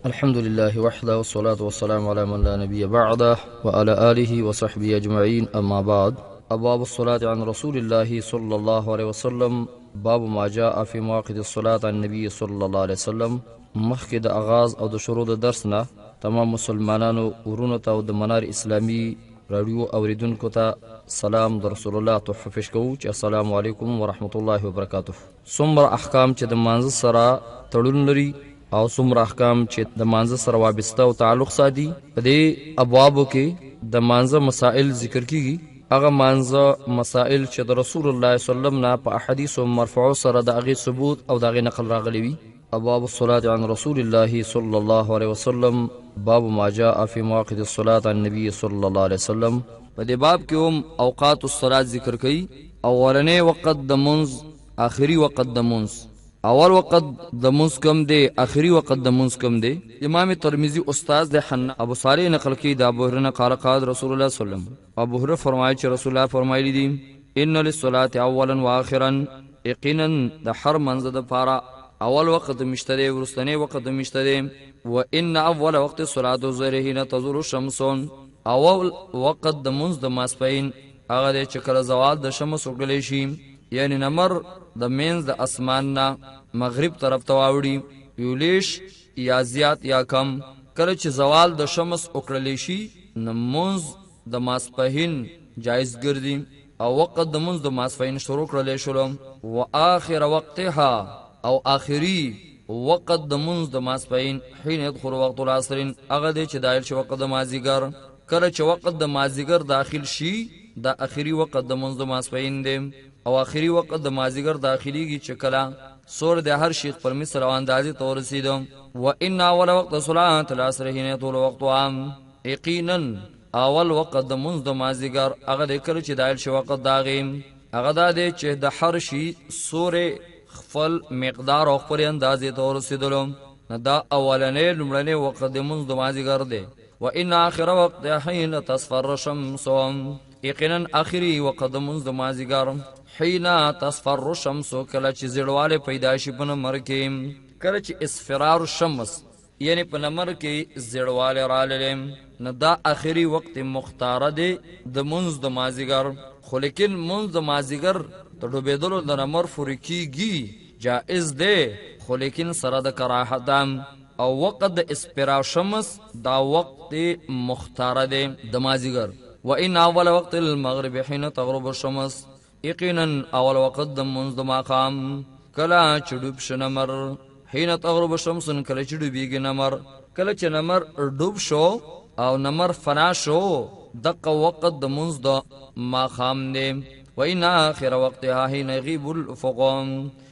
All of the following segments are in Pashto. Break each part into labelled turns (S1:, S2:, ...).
S1: الحمد لله وحده والصلاة والسلام على من لا نبي بعده وعلى آله وصحبه أجمعين. أما بعد، أبواب الصلاة عن رسول الله صلى الله عليه وسلم. باب ما جاء في مواقف الصلاة عن النبي صلى الله عليه وسلم. مخکې د آغاز او د شروع د درس نه تمام مسلمانانو ورونو ته او د منار اسلامي رادیو اوریدونکو ته سلام د رسول الله تحفه پیش کوو چې السلام علیکم ورحمت الله وبرکاته. څومره احکام چې د مانځه سره تړون لري او څومره احکام چې د مانځه سره وابسته او تعلق ساتي، په دې ابوابو کې د مانځه مسائل ذکر کیږي. هغه مانځه مسائل چې د رسول الله صلی الله علیه وسلم نه په احادیث مرفوع سره د هغې ثبوت او د هغې نقل راغلی وي. ابواب الصلاة عن رسول الله صلى الله عليه وسلم. باب ما جاء في مواقف الصلاة عن النبي صلى الله عليه وسلم. په دې باب کې هم اوقات الصلاة ذکر کوي. اولنی وقت د منځ، آخري وقت د منځ. اول وقت د منځ کم دی، آخري وقت د منځ کم دی. امام ترمذی استاد د حنا ابو صالح نقل کوي د ابو هريره قال قال رسول الله صلی الله علیه وسلم. ابو هريره فرمایي چې رسول الله فرمایلی دي ان للصلاة اولا واخرا، یقینا د هر منځ د پاره اول وقت مشته دی، ورستنی وقت مشته دی. و ان اول وقت صلاة الظهر حين تزول الشمس، اول وقت د منځ د ماسپښین هغه دی چې کله زوال د شمس وګړلی شي، یعنی نمر د منځ د اسمان نه مغرب طرف ته واوړي، یولیش یا زیات یا کم. کله چې زوال د شمس وکړلی شي نو منځ د ماسپښین جایز ګرځي او وقت د منځ د ماسپښین شروع کړلی شلو. و آخر وقتها، او آخری وقت د منځ د ماسپښین حين يدخل وقت العصر، هغه دی چې داخل شي وقت د مازدیګر. کله چې وقت د مازدیګر داخل شي دا آخری وقت د منځ د ماسپښین دی. او آخری وقت د مازدیګر داخليږي چې کله سور د هر شي پر مثل او اندازې ته ورسېدو. و ان اول وقت صلاة العصر حين يطول وقتها، یقینا اول وقت د منځ د مازدیګر هغه دی کله چې داخل شي وقت داغي، هغه دا دی چې د هر شي سور خپل مقدار او خپل اندازې ته ورسېدلو. دا اولنی لومړنی وخت د منځ د مازدیګر دی. و ان آخر وقت حين تصفر الشمس، یقینا آخري وقت د منځ د مازدیګر حين تصفر الشمس، کله چې زیړوالی پیدا شي په نمر کې. کله چې اصفرار الشمس یعنی په نمر کې زیړوالی راغلی نو دا آخري وقت مختاره دی د منځ د مازدیګر. خو لیکن منځ د مازدیګر د ډوبېدلو د نمر پورې کېږي جائز دی، خو لیکن سره د کراهت. او وقت د اسفرار شمس دا وقت مختاره دی د مازدیګر. و ان اول وقت المغرب حين تغرب الشمس، یقینا اول وقت د منځ د ماښام کله چې ډوب شي نمر. حين تغرب الشمس، کله چې ډوبېږي نمر. کله چې نمر ډوب شو او نمر فنا شو دغه وقت د منځ د ماښام دی. و ان آخر وقتها حين يغيب الافق،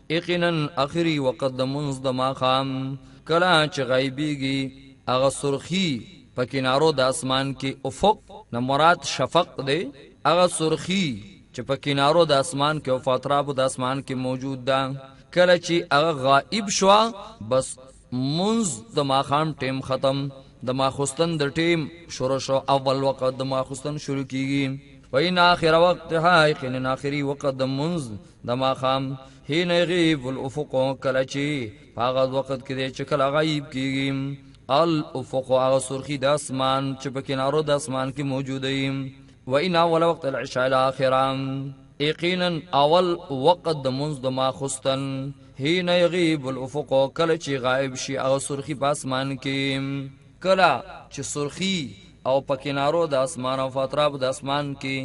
S1: یقینا آخري وقت د منځ د ماښام کله چې غیبیږي هغه سرخي په کنارو د اسمان کې. افق نه مراد شفق دی، هغه سرخي چې په کنارو د اسمان کې او په اطرافو د اسمان کې موجود ده. کله چې هغه غائب شو بس منځ د ماښام ټیم ختم، د ماخستن د ټیم شروع شو، اول وقت د ماخستن شروع کیږي. و ان آخر وقتها، یقینا آخري وقت د منځ د ماښام حين يغيب الافق، کله چې هغه وخت کې دی چې کله غایب کیږي الافق، هغه سرخي د اسمان چې په کنارو د اسمان کې موجود وي. و ان اول وقت العشاء الاخره، یقینا اول وقت د منځ د ماخستن حين يغيب الافق، کله چې غایب شي هغه سرخي په اسمان کې. کله چې سرخي او په کنارو د اسمان او په اطرافو د اسمان کې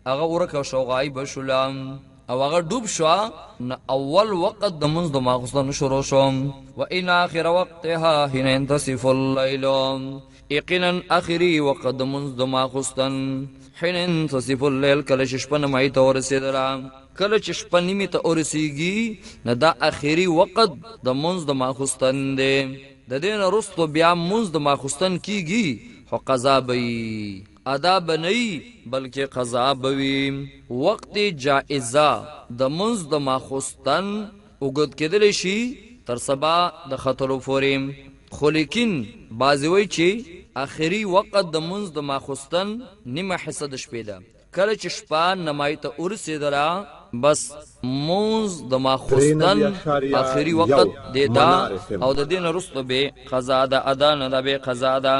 S1: هغه ورکه شو غایب شول او هغه ډوب شو نو اول وقت د منځ د ماخستن شروع شو. و ان آخر وقتها حين ينتصف الليل، یقینا آخري وقت د منځ د ماخستن حين ينتصف الليل، کله چې شپه نیمایي ته ورسېدله. کله چې شپه نیمې ته ورسېږي نو دا آخري وقت د منځ د ماخستن دی. د دې نه وروسته بیا منځ د ماخستن کېږي خو قضا به وي، ادا به نه وي بلکې قضا به وي. وقت جائزه د منځ د ماخستن اوږد کېدلی شي تر سبا د ختلو پورې، خو لیکن بعضې وایي چې آخري وقت د منځ د ماخستن نیمه حصه د شپې ده. کله چې شپه نمای ته ورسېدله بس مونز د ماخوستن آخری وقت دیتا او د دین رستو به قضا دا ادا نه دا به قضا دا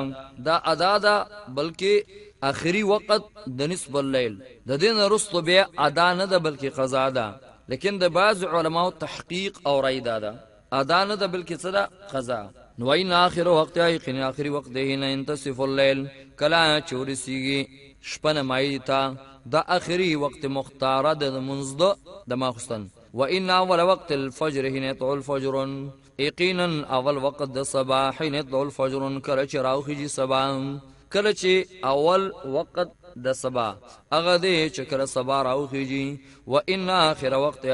S1: ادا دا بلکې آخری وقت د نصف الليل د دین رستو به ادا نه دا بلکې قضا ده. لیکن د بعض علماء تحقیق او رای دا ادا نه دا بلکې صدا قضا. نو این آخر وقت یقین آخری وقت ده نه انتصف الليل کلا چورسیږي شپه مایتا دا آخری وقت مختار د منزد د ماخستن. و ان اول وقت الفجر حين يطلع الفجر یقینا اول وقت د صباح حين يطلع الفجر کله چې راوخیږي صباح کله چې اول وقت د صباح هغه دی چې کله صباح راوخیږي. و ان اخر وقت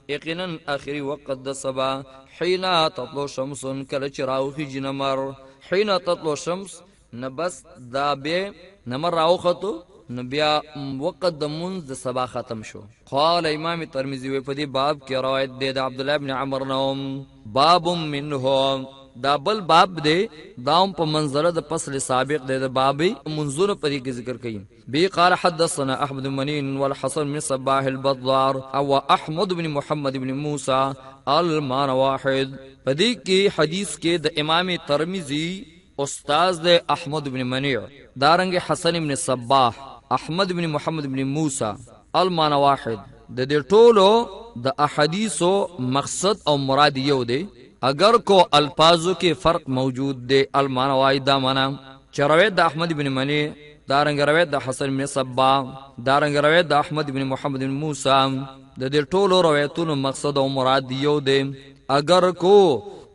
S1: یقینا آخری وقت د صباح حين تطلع الشمس کله چې راوخیږي نمر حين تطلع الشمس نبس دا به نمر راوخته نو بیا وقت د منځ د صبا ختم شو. قال امام ترمذی وی په دې باب کې روایت دی د عبد الله ابن عمر نوم باب منه دا بل باب دی داوم په منظره د فصل سابق دی د باب منظور په دې کې ذکر کړي. بي قال حدثنا احمد بن منين والحسن بن صباح البضار او احمد بن محمد بن موسى المان واحد. په دې کې حدیث کې د امام ترمذی استاد د احمد بن منیع دارنګ حسن بن صباح احمد بن محمد بن موسى المان واحد د دې ټولو د احادیثو مقصد او مراد یو دی اگر کو الفاظو کې فرق موجود دی. المان واحد دا معنا چې روایت د احمد بن منیع دارنګ روایت د حسن بن صباح دارنګ روایت د احمد بن محمد بن موسى د دې ټولو روایتونو مقصد او مراد یو دی اگر کو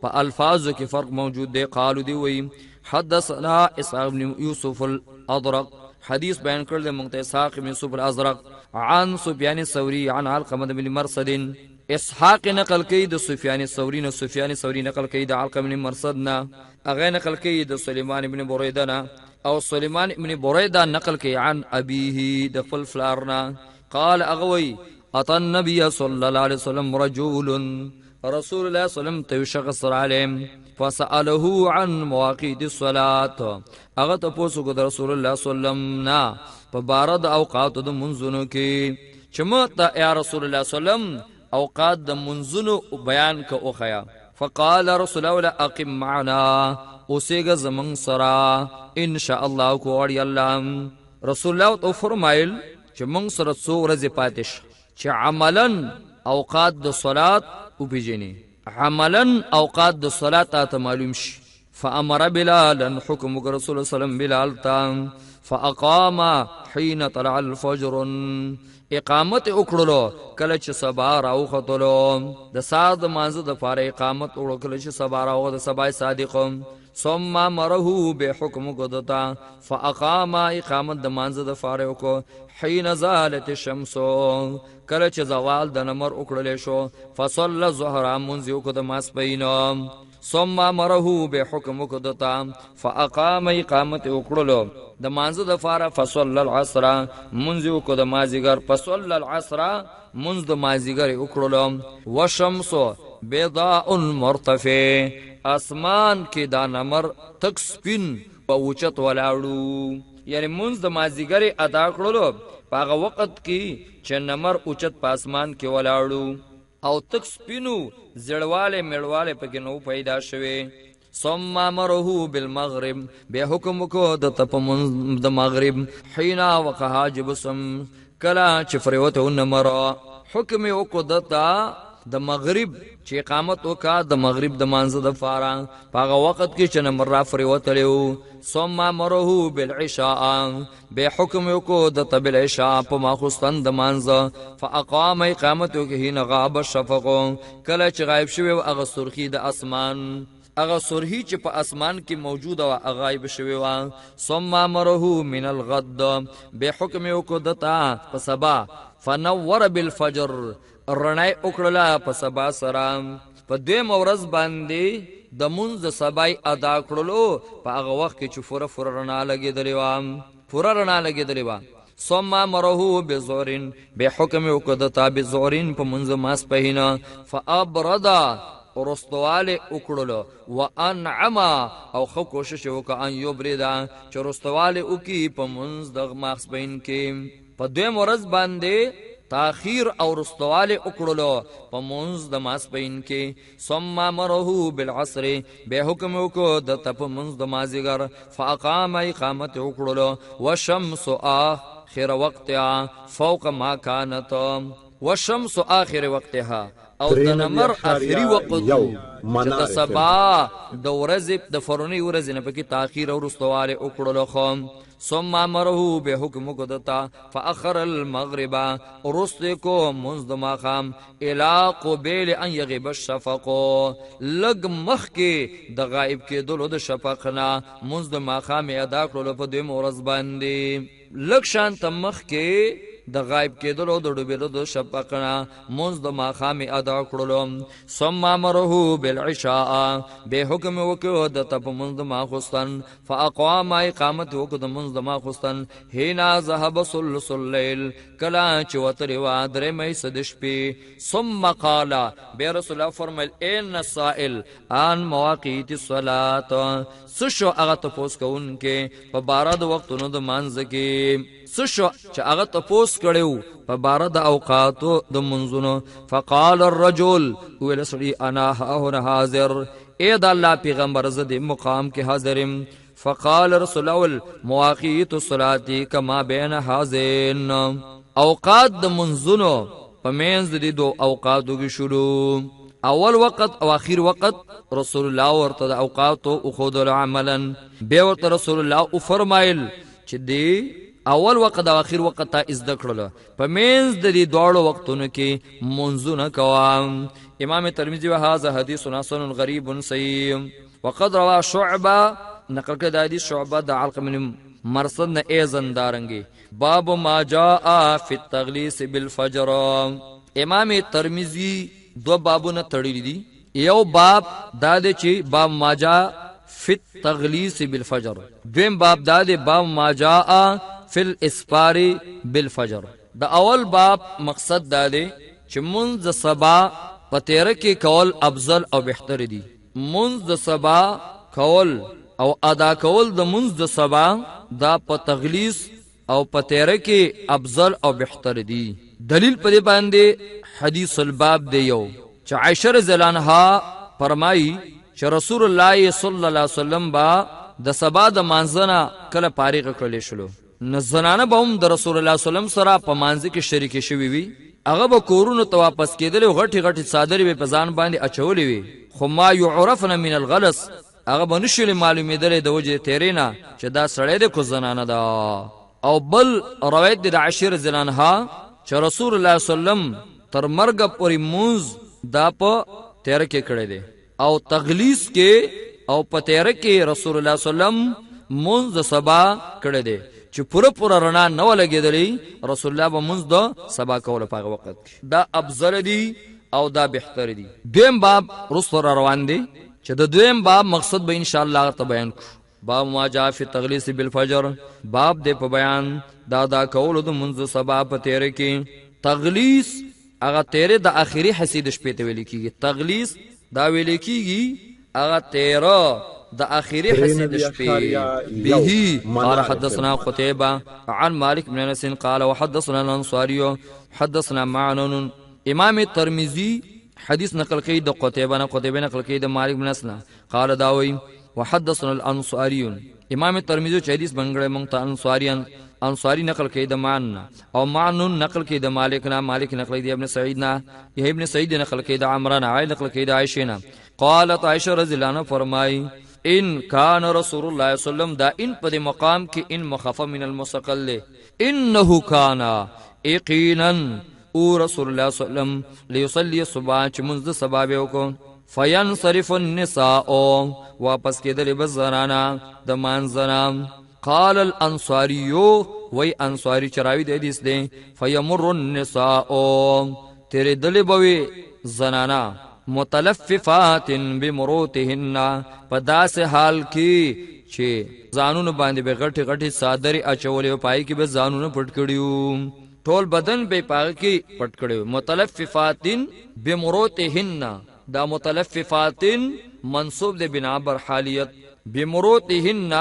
S1: په الفاظو کې فرق موجود دی. قالو دی وی حدثنا اسحاق بن يوسف الازرق حدیث بیان کړل د مونږ ته اسحاق بن يوسف الازرق عن سفيان الثوري عن علقمه بن مرصد. اسحاق نقل کوي د سفيان الثوري نو سفيان الثوري نقل کوي د علقمه بن مرصد نه اغه نقل کوي د سليمان بن بريده نه او سليمان بن بريده نقل کوي عن ابيه د خپل فلارنا. قال اغوي اتى النبي صلى الله عليه وسلم رجل رسول الله صلی الله علیه وسلم ته شخص راغلی فسأله عن مواقیت الصلاة هغه ته پوښتنه وکړه رسول الله صلی الله علیه وسلم نه په بار د اوقات د منځونو کې چې مته یا رسول الله صلی الله علیه وسلم اوقات د منځونو بیان کا اوخیا. فقال رسول الله اقم معنا اوسېګه زمون سره ان شاء الله کو اړ الله. رسول الله تو فرمایل چې مونږ سره څو ورځې پاتې چې عملا اوقات د صلات او بجنی عملا اوقات د صلات ته معلوم شي. فامر بلالا حكم رسول الله صلی الله علیه وسلم بلال تا فاقام حين طلع الفجر اقامت وکړلو کله چې سبا راوختلو د سات مانزه د فار اقامت وکړلو کله چې سبا راو د سبا صادق ثم امره بحكم قدتا فاقام اقامت د مانزه د فار وکړو حين زالت الشمس کله چې زوال د نمر وکړل شو فصلى الظهر منذ وکد ماسپین ثم امره بحكم قدتا فاقام اقامت وکړلو د مانزه د فار فصلى العصر منذ وکد مازیګر فصلى العصر منذ د مازیګر وکړلو والشمس بيضاء مرتفع اسمان کې دا نمر تک سپین په اوچت ولاړو یعنی منذ د مازیګر ادا کړلو پاغه وخت کې چې نمر اوچت په اسمان کې ولاړو او تک سپینو زړواله میړواله پکې نو پیدا شوه. ثم امره بالمغرب به حکم کو د تپمن د مغرب حين وقع حاجب سم کلا چې فروته نمر حکم وکړه دتا د مغرب چې اقامت وکا د مغرب د مانزه د فارا پاغه وخت کې چې نمر را فروته. ثم امره بالعشاء به حکم وکړه د تبل عشاء په ماخستن د مانزه فاقام اقامت وکړه نه غاب الشفق کله چې غایب شوی او هغه سرخی د اسمان هغه سرخی چې په اسمان کې موجوده او غایب شوی و. ثم امره من الغد به حکم وکړه دتا په سبا فنور بالفجر رڼای وکړه په سبا سره په دویم ورځ باندې د منځ سبای ادا کړلو په هغه وخت کې چې فور رڼا لګېدلې و. ثم امره بظهر به حکم وکړه تا بظهر په منځ ماسپهینه فابرد رستواله وکړلو وانعم او خو کوشش وکړه ان یبرد چې رستواله وکي په منځ د ماسپهین کې په دویم ورځ باندې تاخیر او رستواله وکړلو په منځ د ماسپین کې. ثم امره بالعصر به حکم وکړو د ته په منځ د مازیګر. فاقام اقامت وکړلو. والشمس آخر وقتها فوق ما كانت، والشمس آخر وقتها او د نمر آخري وقت چې د سبا د ورځې د فرونی ورځې نه پکې تاخیر او رستواله وکړلو. خو ثم امره به حکم وکړتا فاخر المغرب ورست کو منځ د ماخام الى قبيل ان يغيب الشفق لګ مخ کې د غائب کېدلو د شفق نه منځ د ماخام ادا کړلو په دوی مورز باندې. لګ شان تمخ کې د غائب کېدلو د ډوبېدو د شفق نه منځ د ماخام ادا کړلو. ثم امره بالعشاء به حکم وکړو د ته په منځ د ماخوستن. فاقام اقامت وکړو د منځ د ماخوستن. هینا ذهب ثلث الليل کلا چې وترې وا درې مې د شپې. ثم قال به رسول الله فرمایل ان السائل عن مواقیت الصلاه سشو هغه تپوس کوونکې په باره د وختونو د منځ کې سشو چې هغه تپوس کړو په باره د اوقاتو د منځونو. فقال الرجل ویل سړي انا هنا حاضر اے د الله پیغمبر زه د مقام کې حاضرم. فقال رسول الله مواقیت الصلاه کما بین هذین اوقات د منځونو په منځ د دو اوقاتو کې شروع اول وقت او اخیر وقت رسول الله ورته د اوقاتو او خود عملا به ورته رسول الله او فرمایل چې دی اول وقت او اخیر وقت ته از دکړل په منځ د دې دواړو وختونو کې منځونه کوم. امام ترمذی وهذا حدیث حسن غریب صحیح. وقد روى شعبه نقل کړه د حدیث شعبه د علقمه بن مرصد نه ایزن دارنګي. باب ما جاء في التغلیس بالفجر. امام ترمذی دو بابونه تړلي دي. یو باب دا دی چې باب ما جاء في التغلیس بالفجر. دویم باب دا دی باب ما جاء في الاسفار بالفجر. د اول باب مقصد دا دی چې منځ سبا په تیره کې کول افضل او بهتر دي. منځ سبا کول او ادا کول د منځ سبا دا په تغلیس او په تیره کې افضل او بهتر دي. دلیل په دې باندې حدیث الباب دی یو چې عائشہ رضی الله عنها فرمایي چې رسول الله صلی الله علیه وسلم با د سبا د مانځنه کله فارغ کړل شلو نو زنانه به هم د رسول الله صلی الله علیه وسلم سره په مانځ کې شریک شوي وي. هغه به کورونو ته واپس کېدل او غټي غټي صادرې به په ځان باندې اچولې وي. خو ما يعرفن من الغلس هغه به نشول معلومېدل د وجه تیرینا چې دا سړی د کو زنانه ده. او بل روایت د عائشہ رضی الله عنها چې رسول الله صلی الله علیه وسلم تر مرګ پورې مونږ دا په تیر کې کړی دی او تغلیس کې او په تیر کې رسول الله صلی الله علیه وسلم مونږ سبا کړی دی چې پوره رڼا نه ولګېدلی. رسول الله به مونږ د سبا کول په هغه وخت دا افضل دی او دا بهتر دی. دویم باب رسول روان دی چې د دویم باب مقصد به ان شاء الله ته بیان کو. باب ما جاء فی التغلیس بالفجر. باب دې په بیان دا کول د منځ سبا په تیر کې. تغلیس هغه تیر د اخیری حسید شپې ته ویل کیږي. تغلیس دا ویل کیږي هغه تیر د اخیری حسید شپې. به قال حدثنا قتيبة عن مالك بن انس قال وحدثنا الانصاري حدثنا معن. امام ترمذی حدیث نقل کړي د قتيبة نقل کړي د مالک بن انس قال داوي وحدثنا الانصاري. امام ترمذی چې حدیث بنګړې مونږ ته انصاری نقل کړي د معن او معن نقل کړي د مالک نقل کړي د ابن سعید نه. ابن سعید نقل کړي د عمران عائل نقل کړي د عائشہ نه. قالت عائشہ رضی الله عنها فرمای ان كان رسول الله صلی الله علیه وسلم دا ان په مقام کې ان مخفف من المثقل انه كان یقینا او رسول الله صلی الله علیه وسلم ليصلي الصبح چې منځ سبا به وکړو. فینصرف النساء واپس کېدل به زنانا د مانځنا. قال الانصاری وی انصاری چراوی د حدیث دی فیمر النساء تیرې دل به زنانا متلففات بمروتهن په داسې حال کې چې ځانونه باندې به غټي غټي صادري اچولې او پای کې به ځانونه پټ کړیو. ټول بدن به پای کې پټ کړیو. متلففات بمروتهن دا متلففات منصوب دی بنا بر حالیت. بمروتهن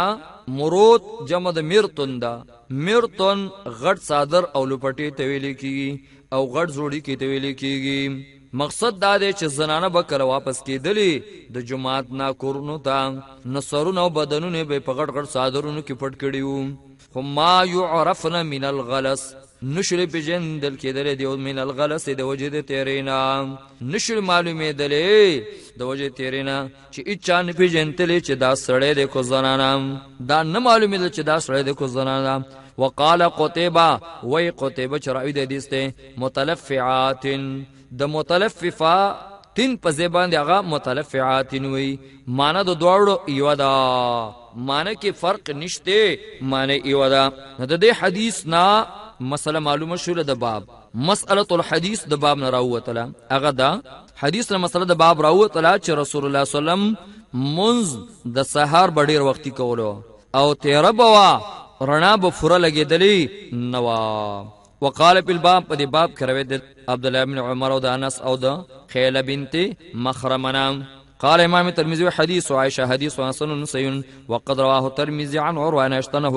S1: مروت جمع د مرتن دا. مرتن غټ صادر او لپټي ته ویل کیږي او غټ زوړي کې ته ویل کېږي. مقصد دا دی چې زنانه به کله واپس کېدلې د جماعت نه کورونو ته، نو سرونه او بدنونه به په غټ غټ څادرونو کې پټ کړي وو. خو ما یعرفن من الغلس، نشل پیژندل کېدلې دی من الغلس د وجې د تیرینا، نشل معلومېدلې د وجې تیرینا چې اچا نه پیژندلې چې دا سړی دی کو زنانه، دا نه معلومېدل چې دا سړی دی کو زنانه. وقال قتيبة وي قتيبة چراوی د حدیث ته متلفعات، د متلففاتن په زبان دی هغه متلفعاتن وی، معنی د دوړو یو دا، معنی کې فرق نشته، معنی یو دا. د دې حدیث نا مسله معلومه شوله د باب مسأله الحديث د باب نه راوتله، هغه دا حدیث نه مسله د باب راوتله چې رسول الله صلی الله علیه وسلم منز د سحر بډیر وختي کولو او تیره بوا رڼا به فوره لګېدلې نوا. وقال په الباب په دې باب کې روایت د عبد الله بن عمر او د انس او د خیله بنت مخرمه. قال امام الترمذي حديث عائشه حديث حسن صحيح وقد رواه الترمذي عن عروه اشتنه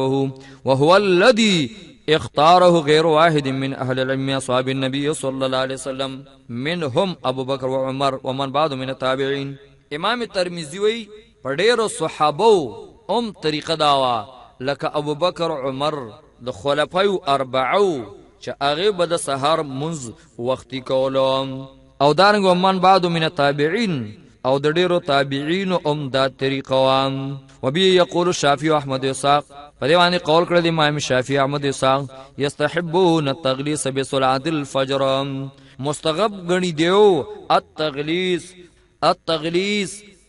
S1: وهو الذي اختاره غير واحد من اهل العلم اصحاب النبي صلى الله عليه وسلم منهم ابو بكر وعمر ومن بعد من التابعين. امام الترمذي وی په ډېرو صحابو طریقه داوا لکه ابو بکر عمر د خلفای اربعو چې هغه به د سحر منز وختي کولو، او دارنګ ومن بعد من التابعين او د ډېرو تابعین دا طریقه وام. وبي يقول الشافعي احمد اسحاق په دې باندې قول کړی دی امام شافعي احمد اسحاق يستحبون التغليس بصلاه الفجر، مستحب غني دیو التغلیس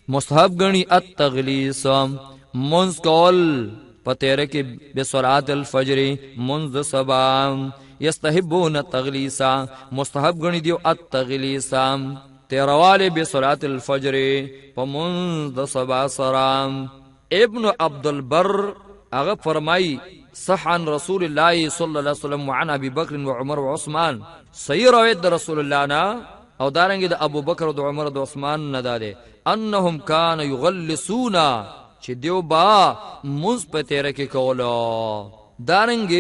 S1: مستحب غني التغلیس منز کول پتیره کې بصلاه الفجر منز صبا. يستحبون التغلیس مستحب غني دیو التغلیس تیرواله بصلاه الفجر پمنز صبا سرام. ابن عبد البر اغه فرمای صح عن رسول الله صلى الله عليه وسلم وعن ابي بكر وعمر وعثمان، صحیح روایت د رسول الله نا او دارنګ د ابو بکر او د عمر او د عثمان نه داده انهم كان يغلسون چې دیو با منز په تیره کې کولو. دارنګ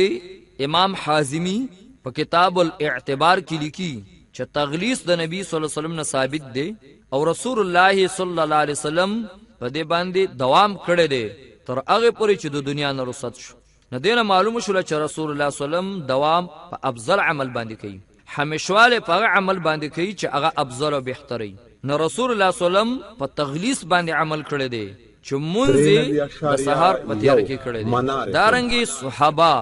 S1: امام حازمی په کتاب الاعتبار کې لیکي چې تغلیس د نبی صلی الله علیه وسلم نه ثابت دی او رسول الله صلی الله علیه وسلم په دې باندې دوام کړی دی تر هغه پورې چې د دنیا نه رخصت شو. نه دینه معلومه شول چې رسول الله صلی الله علیه وسلم دوام په افضل عمل باندې کوي، همیشواله په عمل باندې کوي چې هغه افضل او بهتري. نو رسول الله صلی الله علیه وسلم په تغلیس باندې عمل کړی دی چې منځ د سحر په تیار کې کړی دی. دارنګي صحابه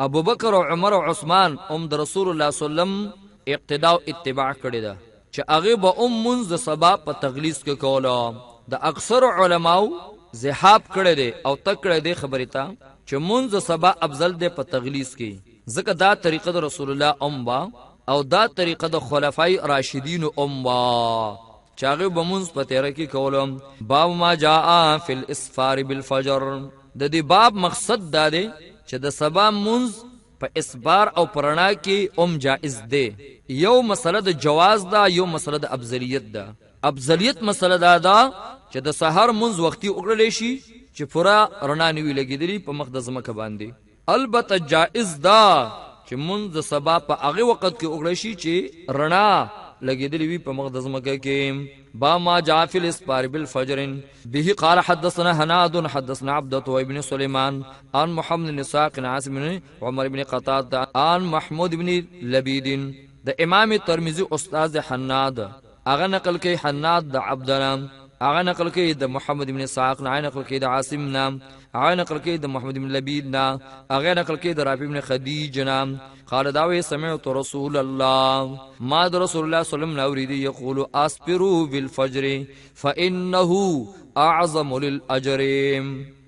S1: ابو بکر او عمر او عثمان د رسول الله صلی الله علیه وسلم اقتدا او اتباع کړی دا چې هغه به منځ سبا په تغلیس کې کوله. د اکثر علماو زحاب کړی دی او تکړه دی خبرې ته چې منځ سبا افضل دی په تغلیس کې، ځکه دا طریقه د رسول الله او دا طریقه د خلفای راشدین چې هغه به منځ په تیره کې کولم. باب ما جاء فی الاسفار بالفجر، د دې باب مقصد دا دی چې د سبا منځ په اسبار او پرنا کې جائز دی. یو مسله د جواز دا، یو مسله د افضلیت دا. افضلیت مسله دا چې د سحر منځ وختي وکړل شي چې پورا رڼا نیوي لګیدلی په مخ د ځمکه باندې. البته جائز دا چې منځ سبا په هغه وخت کې وکړل شي چې رڼا لګیدلی وي په مخ د ځمکه کې. با ما جاء فی الاسفار بالفجر به قال حدثنا هناد حدثنا عبدة وابن سليمان عن محمد بن اسحاق عن عاصم بن عمر بن قتادة عن محمود بن لبيد. د امام ترمذی استاد حناد اغه نقل کوي حناد د عبدنا، اغه نقل کوي د محمد بن اسحاق نه، نقل کوي د عاصم نه، اغه نقل کوي د محمد بن لبيد نه، اغه نقل کوي د رافع بن خدیج نه. قال داوي سمعت رسول الله ما رسول الله صلى الله عليه وسلم اوريد يقول اسبروا بالفجر فانه اعظم للاجر.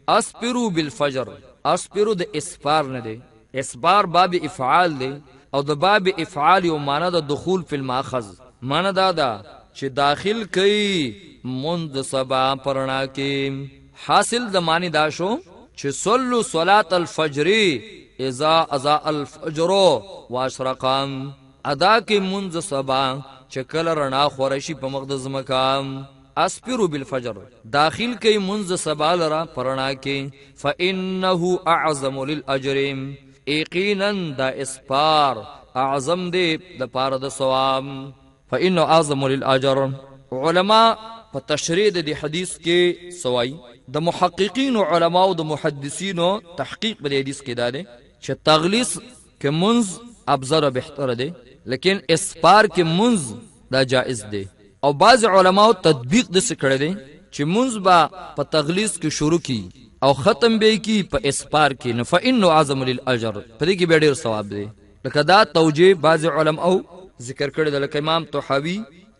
S1: اسبروا بالفجر، اسبروا د اسفار نه دی، اسبار باب افعال دی او د باب افعال یو معنی د دخول فی الماخذ، معنی دا چې داخل کوي منذ سبا پرنا کې. حاصل د معنی دا شو چې صلوا صلاة الفجر اذا اضاء الفجر واشرقا، ادا کې منذ سبا چې کله رڼا خورشي په مخ د ځمکه. اسپروا بالفجر، داخل کوي منذ سبا لرا پرنا کې. فانه اعظم للاجر، یقینا دا اسپار اعظم دی د پاره د ثواب فإنه اعظم للاجر علما په تشریح د حدیث کې سوای د محققین او علما او د محدثینو تحقیق په حدیث کې دا دی چې تغلیظ کې منز افضل او بهتر دی لیکن اسپار کې منز دا جائز دی او بعض علما تطبیق د څه کړی دی چې منز با په تغلیظ کې شروع کی او ختم به کی په اسپار کې نه فإنه اعظم للاجر په دې کې به ډیر ثواب دی لکه دا توجیه بعض علما ذکر کړی د لکه امام طحاوی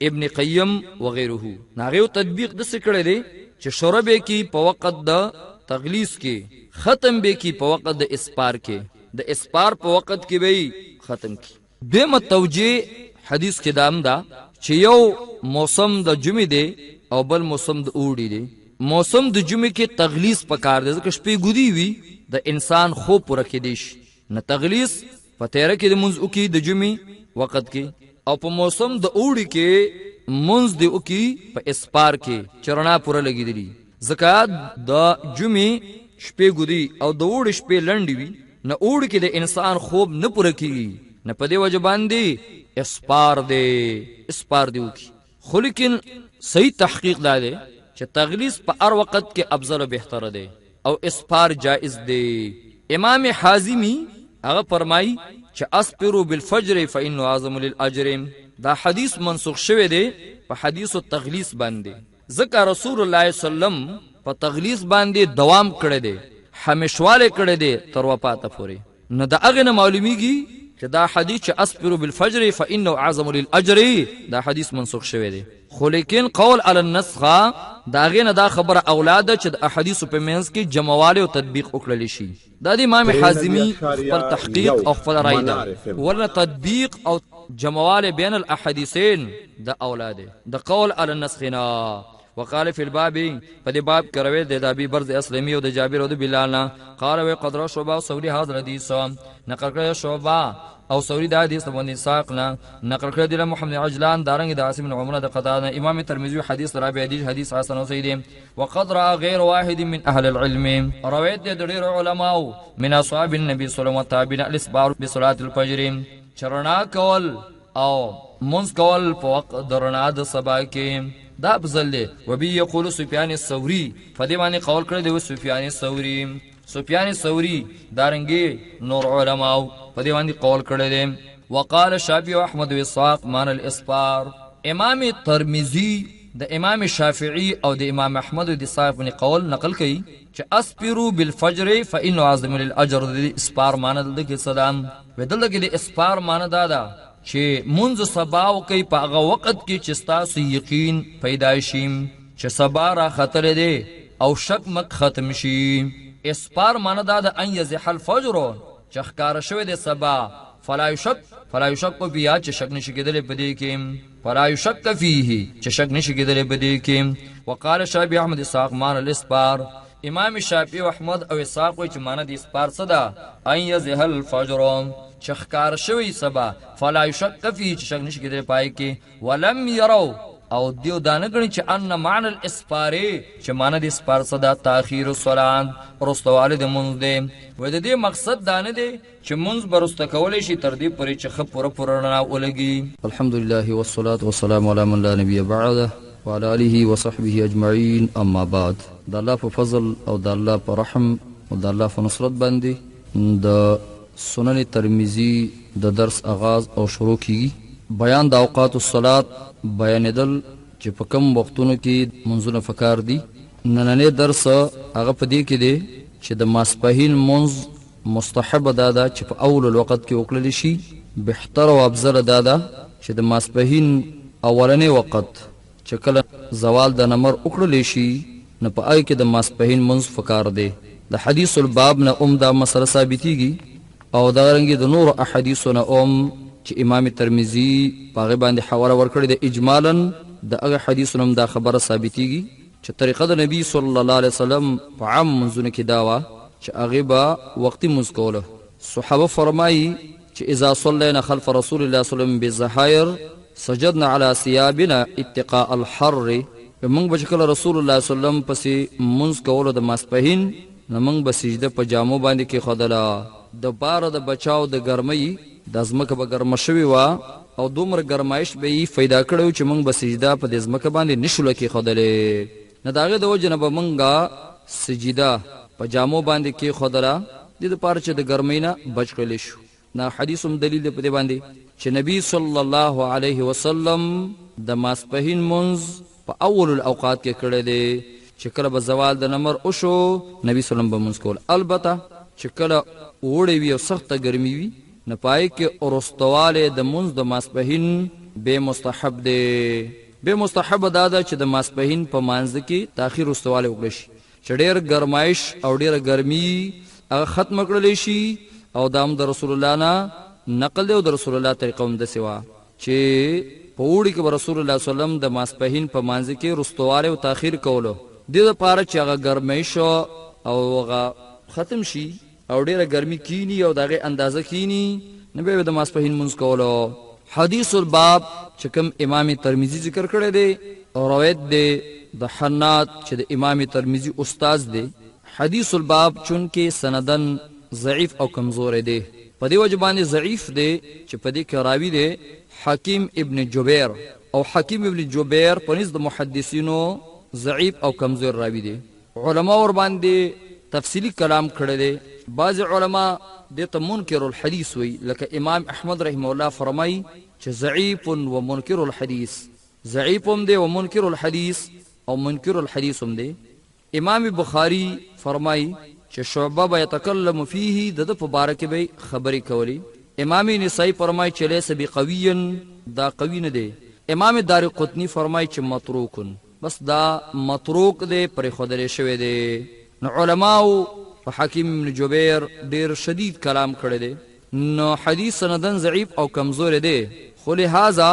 S1: ابن قیم وغیره ناغه تطبیق د څه کړی دی چې شروع به کی په وخت د تغلیظ کې ختم به کی په وخت د اسپار کې د اسپار په وخت کې به ختم کی دویمه توجیه حدیث کې دام دا چې یو موسم د جمعې دی او بل موسم د اوړي دی موسم د جمعې کې تغلیظ پکار دی ځکه شپې ګودي وي د انسان خوب پوره کېدی شي نه تغلیظ په تیاره کې د منځ وکي د جمعې وخت کې او په موسم د اوړي کې منځ دی وکي په اسپار کې چرنا پوره لګېدلی ځکه د جمعې شپې ګودي او د اوړي شپې لنډې وي نه اوړي کې د انسان خوب نه پوره کېږي نه په دې وجه باندې اسپار دی وکي خو لیکن صحیح تحقیق دا دی چې تغلیظ په هر وخت کې افضل او بهتر دی او اسپار جائز دی امام حازمی هغه فرمایي چې اسپروا بالفجر فإنه اعظم للاجر دا حدیث منسوخ شوی دی په حدیث التغلیظ باندې ځکه رسول الله صلی الله علیه وسلم په تغلیظ باندې دوام کړی دی همیشواله کړی دی تر وفات پورې نه دا هغه نه معلومیږي چې دا حدیث چې اسپروا بالفجر فإنه اعظم للاجر دا حدیث منسوخ شوی دی خو لیکن قول علی النسخ دا غینه دا خبره اولاد چې د احادیث په منځ کې جمعواله او تطبیق وکړل شي دا د امام حازمی خپل تحقیق او خپل رائے ده ورنه تطبیق او جمعواله بین الاحادیثین د اولاد د قول علی النسخ وقال في الباب فدي باب كروي د ابي برز اسلمي او د جابر او د بلال قال وقدر شعبہ سوري هذا الحديث نقل کړ شعبہ او سوري د حدیث باندې ساقنا نقل کړ د محمد عجلان دارنګ د عاصم بن عمر د قتاده امام ترمذی حدیث رابع حدیث حسن او سید وقدر غير واحد من اهل العلم روایت د ډیر علماء من اصحاب النبي صلی الله علیه وسلم الاسبار بصلاه الفجر چرنا کول او منز کول په وخت درنا د صبا کې دا افضل دی وبي يقول سفيان الثوري فدی باندې قول کړی دی سفيان الثوري دارنګي نور علماء فدی باندې قول کړی دی وقال الشافعي واحمد واسحاق مان الاسبار امام ترمذی د امام شافعي او د امام احمد د صاحب باندې قول نقل کړي چې اسپروا بالفجر فإنه اعظم للاجر د اسپار مان د کې صدام ودل کې د اسپار مان دادا چې منځ سبا وکي په هغه وخت کې چې ستاسو یقین پیدا شي چې سبا را خطر دی او شک مک ختم شي اسپار معنی دا د ان یزح الفجر چې ښکار شوی دی سبا فلا یشک بیا چې شک نشي کېدلی په دې کې فلا یشک فيه چې شک نشي کېدلی په دې کې وقال شافعي احمد اسحاق مان الاسپار امام شافعي او احمد او اسحاق وایي چې معنی د اسپار څه ده ان یزح الفجر چخکار شوی سبا فلا یشک فی چې شک نشي کېدلی پای کې ولم يروا او دیو دانه غني چې ان معنی الاسپار چې معنی د اسپار صدا تاخير الصلاه رستواله د منځ دی و د دې مقصد دانه دی چې منځ برسته کولای شي تر دې پرې چې خپ پوره نه ولګي
S2: الحمدلله والصلاه والسلام علی من لا نبی بعده وعلى اله وصحبه اجمعين اما بعد د الله په فضل او د الله په رحم او د الله په نصرت باندې د سنن ترمذی د درس آغاز او شروع کیږي بیان د اوقات الصلات بیانېدل چې په کوم وختونو کې منځونه فکار دي نننې درس هغه په دې کې دی چې د ماسپهین منځ مستحب دادا چې په اول الوقت کې وکړل شي بهتر او افضل دادا چې د ماسپهین اولنې وخت چې کله زوال د نمر وکړل شي نه په آی کې د ماسپهین منځ فکار دی د حدیث الباب نه دا مسله ثابتېږي او دا رنګي د نور احادیثونه چې امام ترمذی پاغه باندې حواله ورکړي د اجمالا د هغه حدیثونو دا خبره ثابتېږي چې طریقه د نبی صلی الله علیه وسلم په عام منځونه کې داوا چې هغه به وختي منځ کوله صحابه فرمایي چې اذا صلينا خلف رسول الله صلی الله علیه وسلم بالزحائر سجدنا على ثيابنا اتقاء الحر موږ به کله رسول الله صلی الله علیه وسلم پسې منځ کوله د ماسپهین نو موږ به سجده په جامو باندې کې خدلا د بار د بچاو د ګرمۍ د ځمکه به ګرمه شوې وه او دومره ګرمایش به یې پیدا کړی چې موږ به سجده په دې ځمکه باندې نشو کېښودلی. نو د هغې د وجې نه به موږ سجده په جامو باندې کېښودله دې دپاره چې د ګرمۍ نه بچ کړلی شو. دا حدیث هم دلیل دی په دې باندې چې نبی صلی الله علیه وسلم د ماسپښین مونځ په اول الاوقات کې کړی دی چې کله به زوال د نمر وشو نبی صلی الله علیه وسلم به مونځ کول. البته چې کله اوړی وي او سخته ګرمي وي نو په هغې کې وروستوالی د مونځ د ماسپښین بې مستحب دی. بې مستحبه دا ده چې د ماسپښین په مانځه کې تاخیر وروستوالی وکړی شي چې ډېر ګرمایش او ډېره ګرمي هغه ختمه کړلی شي. او دا هم د رسول الله نه نقل دی او د رسول الله طریقه هم داسې وه چې په اوړي کې به رسول الله صلی الله علیه وسلم د ماسپښین په مانځه کې وروستوالی او تاخیر کولو دې دپاره چې هغه ګرمایش او هغه ختم شي او ډېره ګرمي کینی او د هغې اندازه کینی نو بیا به د ماسپښین مونځ کولو. حدیث الباب چې کوم امام ترمذي ذکر کړی دی او روایت دی د حناد چې د امام ترمذي استاد دی. حدیث الباب چونکې سندن ضعیف او کمزور دی په دې وجه باندې ضعیف دی چې په دې کې راوي دی حکیم ابن جبیر او حکیم ابن جبیر په نزد محدثینو ضعیف او کمزور راوي دی. علما ور باندې تفصیلی کلام کړی دی. بعض علما دې ته منکر الحدیث وی لکه امام احمد رحمه الله فرمای چې ضعیف و منکر الحدیث ضعیف هم دی و منکر الحدیث او منکر الحدیث هم دی. امام بخاری فرمای چې شعبه به یتکلم فیه د په باره کې به خبرې کولی. امام نسائی فرمای چې لیس بقوی دا قوی نه دی. امام دارقطنی فرمای چې متروک بس دا متروک دی پرېښودلی شوی دی. نو علماو په حکیم ابن جبیر ډېر شدید کلام کړی دی. نو حدیث سندن ضعیف او کمزور دی خو لہذا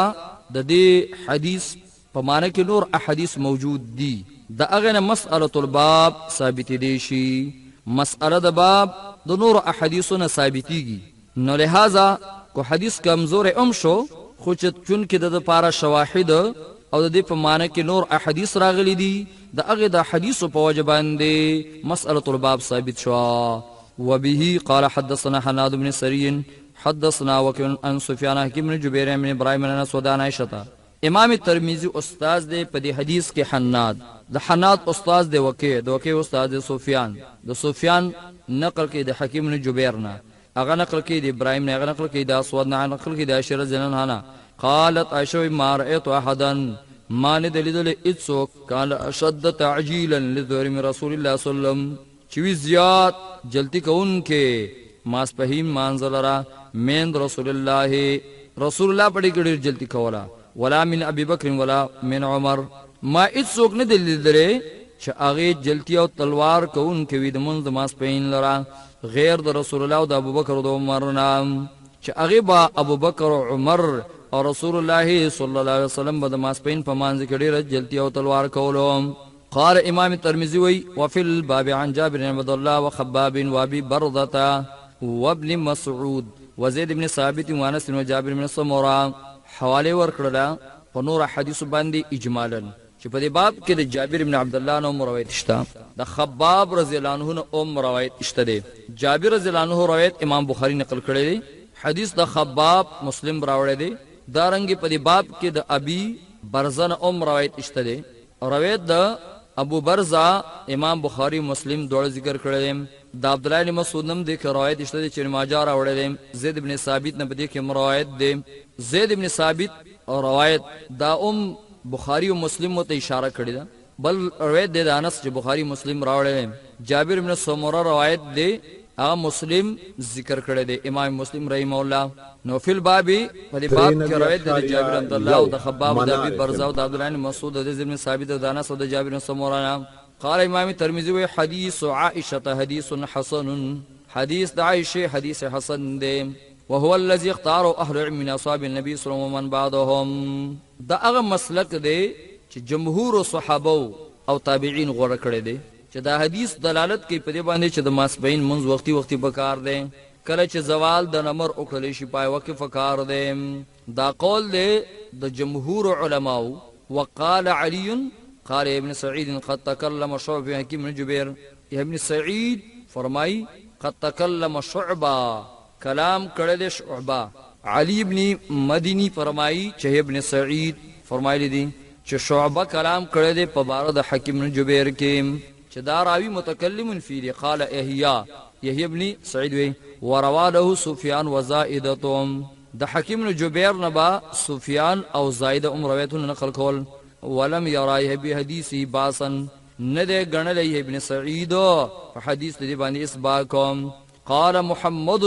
S2: د دې حدیث په معنی کې نور احادیث موجود دي. د هغې نه مسألة الباب ثابتېدی شي. مسأله د باب د نور احادیثو نه ثابتېږي. نو لہذا کو حدیث کمزور هم شو خو چې چونکې د دپاره شواهد او د دې په معنی کې نور احادیث راغلی دي د هغې د حدیثو په وجه باندې مسألة الباب ثابت شوه. وبه قال حدثنا حناد بن سري حدثنا وكيع عن سفيان بن جبير بن ابراهيم بن اسود عن عائشة. امام ترمذی استاد دی په دې حدیث کې حناد د حناد استاد دی وکیع د وکیع استاد دی سفیان د سفیان نقل کې د حکیم بن جبیر نه هغه نقل کې د ابراهیم نه هغه نقل کې د اسود نه نقل کې د عائشة رضی الله عنها قالت عائشة ما رأيت احدا ما ندلیدل اڅوک قال اشد تعجیلا لظهر من رسول الله صلی الله علیه وسلم چې زیات جلتی کوونکې ماسپښین مانځل را من رسول الله په دې کې ډېر جلتی کوله ولا من ابي بکر ولا من عمر ما اڅوک نه دلیدل چې هغې جلتی او تلوار کوونکې وي د مونځ د ماسپښین لره غیر د رسول الله او د ابوبکر او د عمر نه چې هغې به ابوبکر او عمر او رسول الله صلی الله علیه وسلم به د ماسپښین په مانځ کې ډېره جلتی او تلوار کولو. قال امام ترمذي وی وفي الباب عن جابر بن عبد الله وخباب وابي برده وابن مسعود وزيد بن ثابت وانس وجابر بن سمره حواله ورکړه په نور حدیث باندې اجمالا چې په دې باب کې د جابر بن عبد الله نو روایت شته د خباب رضی الله عنه نو روایت شته دی. جابر رضی الله عنه روایت امام بخاری نقل کړی دی. حدیث د خباب مسلم راوړی دی. دارنګ په دې باب کې د ابي برزه نو روایت شته دی. روایت د ابو برزه امام بخاری مسلم دوړ ذکر کړی دی. د عبد الله بن مسعود نم د روایت شته دی چې ماجه راوړی دی. زید بن ثابت نه په دې کې روایت دی. زید بن ثابت او روایت دا بخاری او مسلم ته اشاره کړی ده. بل روایت دی د انس چې بخاری مسلم راوړی. جابر بن سمره روایت دی هغه مسلم ذکر کړی دی امام مسلم رحمه الله. نو فی الباب په دې باب کې روایت دی جابر بن الله او د خباب او د ابي برزه او د عبد الله بن مسعود او د زید بن ثابت او د انس او د جابر بن سمره. قال امام ترمذی و حدیث عائشه حدیث حسن حدیث د عائشه حدیث حسن دی وهو الذي اختاره اهل العلم من اصحاب النبي صلى الله عليه وسلم بعضهم. دا هغه مسلک دی چې جمهور صحابه او تابعین غوړه کړی دی چې دا حدیث دلالت کوي په دې باندې چې د ماسپښین منځ وختي پکار دی. کله چې زوال د نمر وکړلی شي پای وکې پکار دی. دا قول دی د جمهور علماو. وقال علي قال ابن سعيد قد تكلم شعبة في حكيم بن جبير. ابن سعيد فرمای قد تكلم شعبة کلام کړی دی شعبه علی ابن مدینی فرمایي چې ابن سعید فرمایلی دي چې شعبه کلام کړی دی په باره د حکیم بن جبیر کې چې دا راوی متکلم فی قال احیا یحیی ابن سعید وی وروا له سفیان وزائدتهم د حکیم بن جبیر نبا سفیان او زائده روایتونه نقل کول ولم يرى بحدیث باسا ندے گنل ابن سعید حدیث دی باندې اسباق کوم قال محمد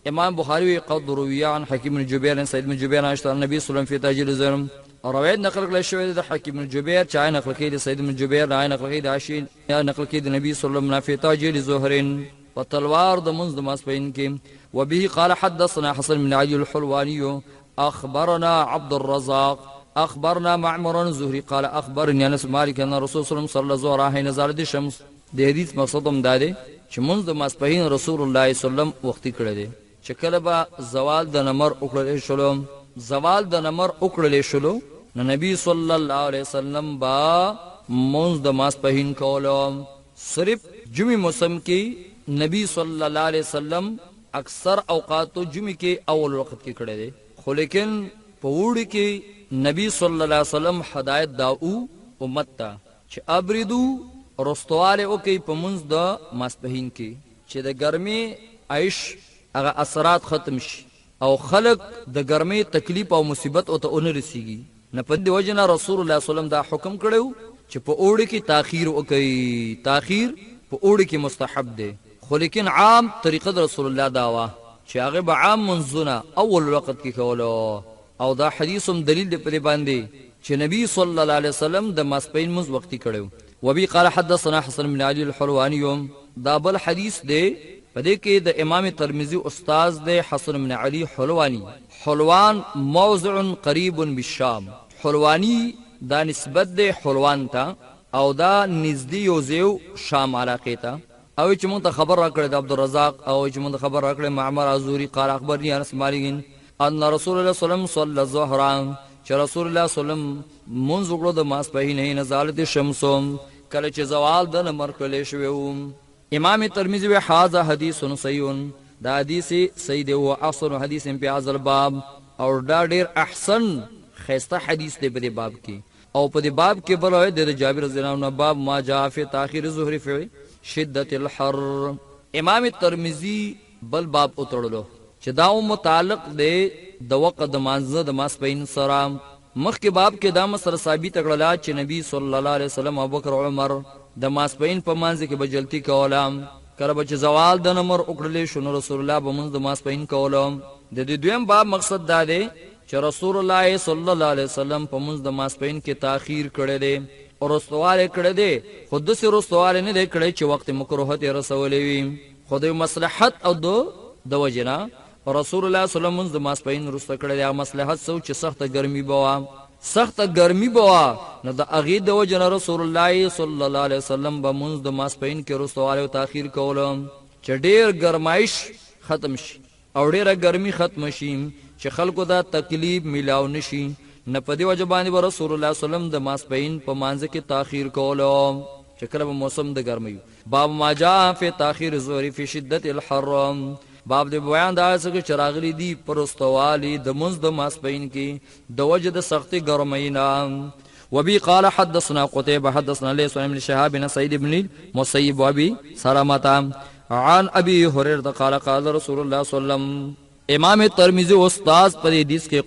S2: امام بخاری قد روي عن حكيم بن جبير سعيد بن جبير عن النبي صلى الله عليه وسلم في تاجيل الزرم روایت نقل کړل شوی د حکیم بن جبیر چا نقل کړي د سعید بن جبیر نه نقل کړي د عائشہ نقل کړي د نبی صلی الله علیه وسلم في تاجيل الظهرين وتلوار د منذ ماسپین کې وبه قال حدثنا حسن بن علي الحلواني اخبرنا عبد الرزاق اخبرنا معمر الزهري قال اخبرني انس مالك ان الرسول صلى الله عليه وسلم صلى الله عليه وسلم نزلت الشمس د حدیث مقصد هم دا دی چې منذ ماسپین رسول الله صلی الله علیه وسلم وختي کړی دی چې کله به زوال د نمر وکړل شلو زوال د نمر وکړل شلو نو نبی صلی الله علیه وسلم با منذ د ماسپین کولو صرف جمعه موسم کې نبی صلی الله علیه وسلم اکثر اوقات جمعه کې اول وخت کې کړی دی خو لیکن په وړي کې نبی صلی الله علیه وسلم هدایت داو امت ته چې ابریدو رستواله او کې په منځ د ماسپهین کې چې د ګرمي عيش هغه اثرات ختم شي او خلق د ګرمي تکلیف او مصیبت او ته اون رسیږي نه په دې وجنه رسول الله صلی الله علیه وسلم دا حکم کړو چې په اوړي کې تاخير وکړي تاخير په اوړي کې مستحب دی خو لیکن عام طریقه د رسول الله داوا چې هغه به عام منځونه اول وخت کې کولو او دا حدیثم دلیل دی په باندې چې نبی صلی الله علیه وسلم د ماسپین منځ وختي کړو وبي قال حدثنا حسن بن علي الحلواني دا بل حدیث دی پدې کې د امام ترمذی استاد دی حسن بن علي حلوانی حلوان موضع قریب بالشام حلوانی دا نسبت دی حلوان ته او دا نزدې یو زیو شام علاقه ته او چې مونږ ته خبر راکړی د عبدالرزاق او چې مونږ ته خبر راکړی معمر ازوري قال اخبرني انس مالک ان رسول الله صلی الله علیه وسلم صلی الظهر چې رسول الله صلی الله علیه وسلم منځ وکړو د ماسپهین نه نزالت الشمس کله چې زوال د نمر کړل شو امام ترمذی و هذا حدیث صحیح دا حدیث صحیح دی او اصل حدیث په هذا الباب او دا ډیر احسن خسته حدیث دی په دې باب کې او په دې باب کې بل د جابر رضی الله عنه باب ما جاء فی تاخير الظهر فی شدت الحر امام ترمذی بل باب اترلو چې دا متعلق دی د وقت د مانزه د ماسپین سره مخکې باب کې دا مسله ثابت کړل چې نبی صلی الله علیه وسلم ابوبکر عمر د ماسپین په مانزه کې بجلتی کولم کله به چې زوال د نمر وکړل شو رسول الله به منځ د ماسپین کولم د دې دویم باب مقصد دا دی چې رسول الله صلی الله علیه وسلم په منځ د ماسپین کې تاخير کړی دی او رسواله کړی دی خود سره رسواله نه دی کړی چې وخت مکروه ته رسولې وي خو د مصلحت او د وجنا رسول الله صلی الله علیه وسلم د ماسپین رسته کړی دی مصلحت سو چې سخت ګرمي بوا سخت ګرمي بوا نو د اغه د وجنا رسول الله صلی الله علیه وسلم به منځ د ماسپین کې رسواله او تاخير کولم چې ډیر ګرمایش ختم شي او ډیره ګرمي ختم شي چې خلکو دا تکلیف ملاو نشي نه په دې وجه باندې رسول الله صلی الله علیه وسلم د ماسپین په مانځ کې تاخير کولو چې کله په موسم د ګرمۍ باب ما جاء فی تاخير الظهر فی شدت الحر باب د بیان دا څنګه چراغلی دی پرستوالی د منځ د ماسپین کې د وجه د سختي ګرمینا وبي قال حدثنا قتيبة حدثنا ليس بن شهاب بن سعيد بن مسيب وابي سلامة عن ابي هريره قال قال رسول الله صلى الله عليه وسلم امام ترمذی استاد پر حدیث کې